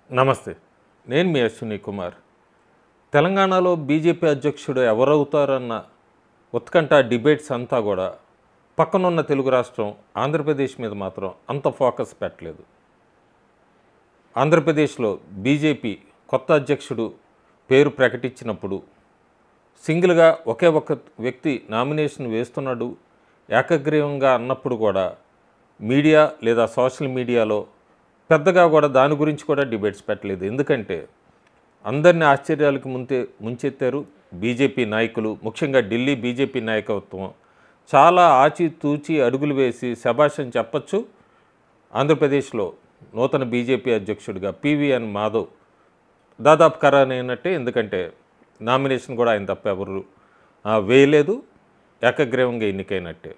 నమస్తే. నేను మీ అశ్విని కుమార్. తెలంగాణలో బీజేపీ అధ్యక్షుడు ఎవరవుతారన్న ఉత్కంఠ డిబేట్స్ అంతా కూడా పక్కనున్న తెలుగు రాష్ట్రం ఆంధ్రప్రదేశ్ మీద మాత్రం అంత ఫోకస్ పెట్టలేదు. ఆంధ్రప్రదేశ్లో బీజేపీ కొత్త అధ్యక్షుడు పేరు ప్రకటించినప్పుడు సింగిల్గా ఒకే ఒక వ్యక్తి నామినేషన్ వేస్తున్నాడు ఏకగ్రీవంగా అన్నప్పుడు కూడా మీడియా లేదా సోషల్ మీడియాలో పెద్దగా కూడా దాని గురించి కూడా డిబేట్స్ పెట్టలేదు. ఎందుకంటే అందరినీ ఆశ్చర్యాలకు ముంచెత్తారు బీజేపీ నాయకులు, ముఖ్యంగా ఢిల్లీ బీజేపీ నాయకత్వం చాలా ఆచితూచి అడుగులు వేసి శభాష్ అని చెప్పచ్చు. ఆంధ్రప్రదేశ్లో నూతన బీజేపీ అధ్యక్షుడిగా పివిఎన్ మాధవ్ దాదాపు ఖరారైనట్టే. ఎందుకంటే నామినేషన్ కూడా ఆయన తప్ప ఎవరు వేయలేదు, ఏకగ్రీవంగా ఎన్నికైనట్టే.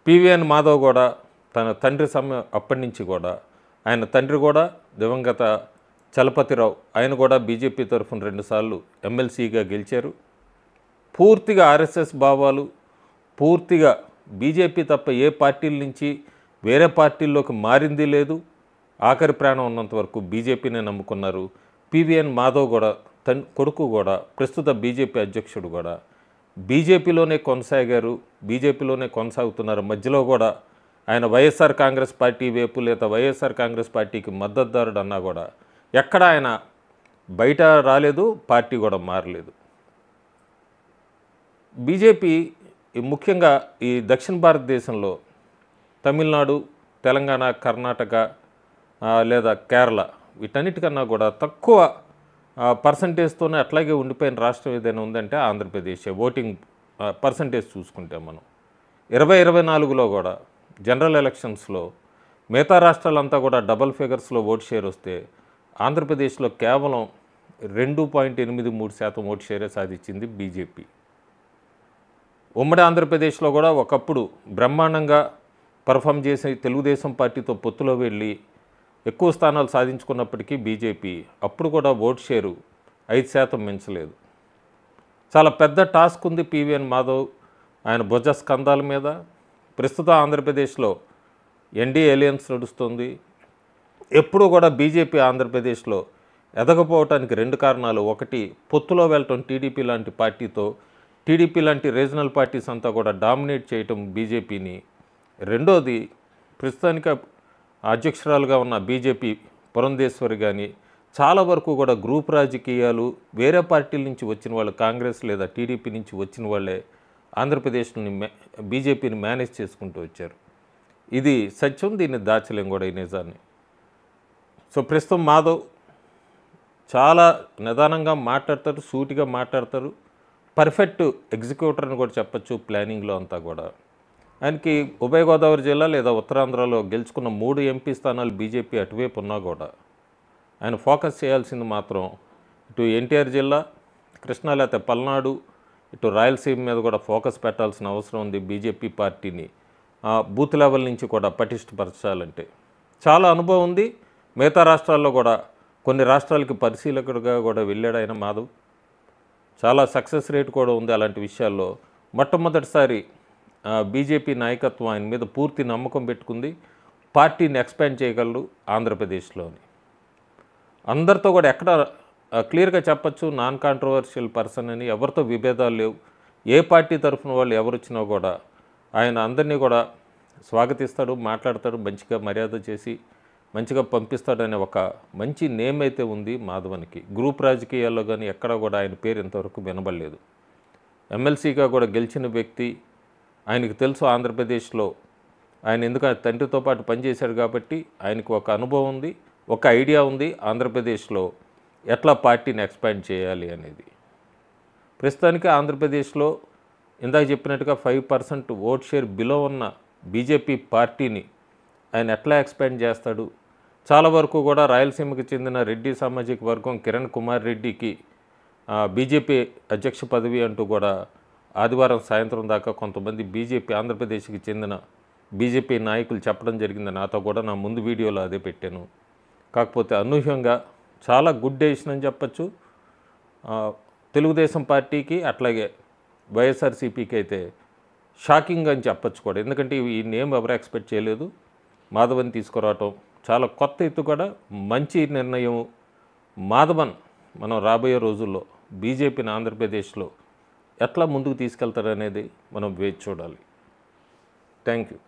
పివిఎన్ మాధవ్ కూడా తన తండ్రి సమయం అప్పటి నుంచి కూడా ఆయన తండ్రి కూడా దివంగత చలపతిరావు, ఆయన కూడా బీజేపీ తరఫున 2 సార్లు ఎమ్మెల్సీగా గెలిచారు. పూర్తిగా ఆర్ఎస్ఎస్ భావాలు, పూర్తిగా బీజేపీ తప్ప ఏ పార్టీల నుంచి వేరే పార్టీల్లోకి మారింది లేదు. ఆఖరి ప్రాణం ఉన్నంత వరకు బీజేపీనే నమ్ముకున్నారు. పివిఎన్ మాధవ్ కూడా కొడుకు కూడా ప్రస్తుత బీజేపీ అధ్యక్షుడు కూడా బీజేపీలోనే కొనసాగారు, బీజేపీలోనే కొనసాగుతున్నారు. మధ్యలో కూడా ఆయన వైఎస్ఆర్ కాంగ్రెస్ పార్టీ వైపు లేదా వైఎస్ఆర్ కాంగ్రెస్ పార్టీకి మద్దతుదారుడు అన్నా కూడా ఎక్కడ ఆయన బయట రాలేదు, పార్టీ కూడా మారలేదు. బీజేపీ ముఖ్యంగా ఈ దక్షిణ భారతదేశంలో తమిళనాడు, తెలంగాణ, కర్ణాటక లేదా కేరళ వీటన్నిటికన్నా కూడా తక్కువ పర్సంటేజ్తోనే అట్లాగే ఉండిపోయిన రాష్ట్రం ఏదైనా ఉందంటే ఆంధ్రప్రదేశ్. ఓటింగ్ పర్సంటేజ్ చూసుకుంటే మనం 2024లో కూడా జనరల్ ఎలక్షన్స్లో మిగతా రాష్ట్రాలంతా కూడా డబల్ ఫిగర్స్లో ఓట్ షేర్ వస్తే ఆంధ్రప్రదేశ్లో కేవలం 2.83% ఓట్ షేరే సాధించింది బీజేపీ. ఉమ్మడి ఆంధ్రప్రదేశ్లో కూడా ఒకప్పుడు బ్రహ్మాండంగా పర్ఫామ్ చేసే తెలుగుదేశం పార్టీతో పొత్తులో వెళ్ళి ఎక్కువ స్థానాలు సాధించుకున్నప్పటికీ బీజేపీ అప్పుడు కూడా ఓట్ షేరు 5% మించలేదు. చాలా పెద్ద టాస్క్ ఉంది పివిఎన్ మాధవ్ ఆయన భుజ స్కంధాల మీద. ప్రస్తుతం ఆంధ్రప్రదేశ్లో ఎన్డీఏ అలయన్స్ నడుస్తుంది. ఎప్పుడూ కూడా బీజేపీ ఆంధ్రప్రదేశ్లో ఎదగపోవటానికి 2 కారణాలు. ఒకటి, పొత్తులో వెళ్ళటం టీడీపీ లాంటి పార్టీతో, టీడీపీ లాంటి రీజనల్ పార్టీస్ అంతా కూడా డామినేట్ చేయటం బీజేపీని. రెండోది, ప్రస్తుతానికి అధ్యక్షురాలుగా ఉన్న బీజేపీ పురంధేశ్వరి కానీ చాలా వరకు కూడా గ్రూప్ రాజకీయాలు, వేరే పార్టీల నుంచి వచ్చిన వాళ్ళు, కాంగ్రెస్ లేదా టీడీపీ నుంచి వచ్చిన వాళ్ళే ఆంధ్రప్రదేశ్ని బీజేపీని మేనేజ్ చేసుకుంటూ వచ్చారు. ఇది సత్యం, దీన్ని దాచలేం కూడా ఈ నిజాన్ని. సో ప్రస్తుతం మాధవ్ చాలా నిదానంగా మాట్లాడతారు, సూటిగా మాట్లాడతారు, పర్ఫెక్ట్ ఎగ్జిక్యూటర్ అని కూడా చెప్పచ్చు ప్లానింగ్లో అంతా కూడా. ఆయనకి ఉభయ గోదావరి జిల్లా లేదా ఉత్తరాంధ్రలో గెలుచుకున్న 3 ఎంపీ స్థానాలు బీజేపీ అటువైపు ఉన్నా కూడా ఆయన ఫోకస్ చేయాల్సింది మాత్రం ఇటు ఎన్టీఆర్ జిల్లా, కృష్ణా లేకపోతే పల్నాడు, ఇటు రాయలసీమ మీద కూడా ఫోకస్ పెట్టాల్సిన అవసరం ఉంది. బీజేపీ పార్టీని బూత్ లెవెల్ నుంచి కూడా పటిష్టపరచాలంటే చాలా అనుభవం ఉంది. మిగతా రాష్ట్రాల్లో కూడా కొన్ని రాష్ట్రాలకి పరిశీలకుడిగా కూడా వెళ్ళాడు ఆయన మాధవ్. చాలా సక్సెస్ రేట్ కూడా ఉంది అలాంటి విషయాల్లో. మొట్టమొదటిసారి బీజేపీ నాయకత్వం ఆయన మీద పూర్తి నమ్మకం పెట్టుకుంది. పార్టీని ఎక్స్పాండ్ చేయగలరు ఆంధ్రప్రదేశ్లోని. అందరితో కూడా ఎక్కడ క్లియర్గా చెప్పచ్చు, నాన్ కాంట్రవర్షియల్ పర్సన్ అని, ఎవరితో విభేదాలు లేవు. ఏ పార్టీ తరఫున వాళ్ళు ఎవరు వచ్చినా కూడా ఆయన అందరినీ కూడా స్వాగతిస్తాడు, మాట్లాడతాడు, మంచిగా మర్యాద చేసి మంచిగా పంపిస్తాడనే ఒక మంచి నేమ్ అయితే ఉంది మాధవన్కి. గ్రూప్ రాజకీయాల్లో కానీ ఎక్కడా కూడా ఆయన పేరు ఇంతవరకు వినబడలేదు. ఎమ్మెల్సీగా కూడా గెలిచిన వ్యక్తి. ఆయనకు తెలుసు ఆంధ్రప్రదేశ్లో ఆయన ఎందుకంటే తండ్రితో పాటు పనిచేశాడు కాబట్టి ఆయనకు ఒక అనుభవం ఉంది, ఒక ఐడియా ఉంది ఆంధ్రప్రదేశ్లో ఎట్లా పార్టీని ఎక్స్పాండ్ చేయాలి అనేది. ప్రస్తుతానికి ఆంధ్రప్రదేశ్లో ఇందాక చెప్పినట్టుగా 5% ఓట్ షేర్ బిలో ఉన్న బీజేపీ పార్టీని ఆయన ఎట్లా ఎక్స్పాండ్ చేస్తాడు. చాలా వరకు కూడా రాయలసీమకు చెందిన రెడ్డి సామాజిక వర్గం కిరణ్ కుమార్ రెడ్డికి బీజేపీ అధ్యక్ష పదవి అంటూ కూడా ఆదివారం సాయంత్రం దాకా కొంతమంది బీజేపీ ఆంధ్రప్రదేశ్కి చెందిన బీజేపీ నాయకులు చెప్పడం జరిగింది. నాతో కూడా నా ముందు వీడియోలో అదే పెట్టాను. కాకపోతే అనూహ్యంగా చాలా గుడ్ డెసిషన్ అని చెప్పచ్చు. తెలుగుదేశం పార్టీకి అట్లాగే వైఎస్ఆర్సీపీకి అయితే షాకింగ్ అని చెప్పచ్చు కూడా. ఎందుకంటే ఈ నేమ్ ఎవరు ఎక్స్పెక్ట్ చేయలేదు. మాధవన్ తీసుకురావటం చాలా కొత్త ఎత్తుగడ, మంచి నిర్ణయం. మాధవన్ మనం రాబోయే రోజుల్లో బీజేపీని ఆంధ్రప్రదేశ్లో ఎట్లా ముందుకు తీసుకెళ్తారనేది మనం వేచి చూడాలి. Thank you.